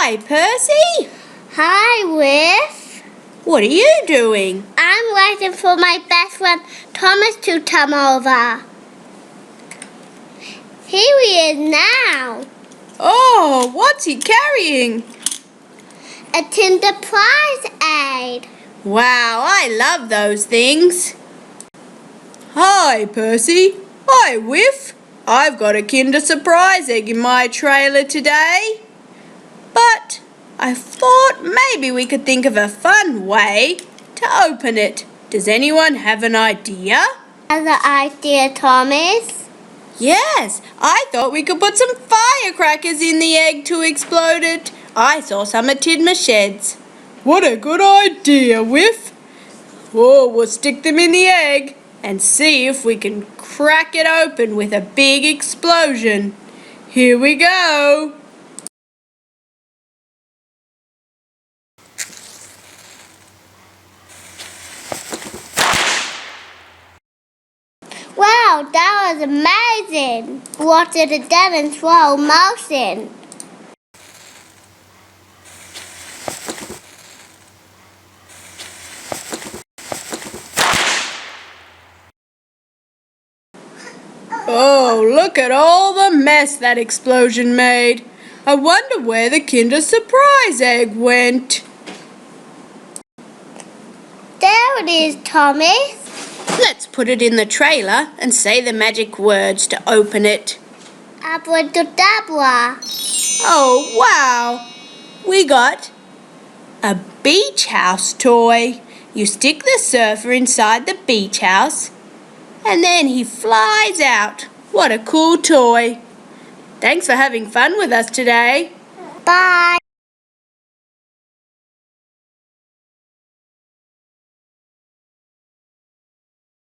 Hi, Percy. Hi, Whiff. What are you doing? I'm waiting for my best friend Thomas to come over. Here he is now. Oh, what's he carrying? A Kinder Prize egg. Wow, I love those things. Hi, Percy. Hi, Whiff. I've got a Kinder Surprise egg in my trailer today. But I thought maybe we could think of a fun way to open it. Does anyone have an idea? Another idea, Thomas. Yes, I thought we could put some firecrackers in the egg to explode it. I saw some at Tidmouth Sheds. What a good idea, Whiff. Oh, we'll stick them in the egg and see if we can crack it open with a big explosion. Here we go. Wow, that was amazing. What did it do in slow motion? Oh, look at all the mess that explosion made. I wonder where the Kinder Surprise egg went. There it is, Thomas. Let's put it in the trailer and say the magic words to open it. Abracadabra. Oh, wow! We got a beach house toy. You stick the surfer inside the beach house and then he flies out. What a cool toy. Thanks for having fun with us today. Bye.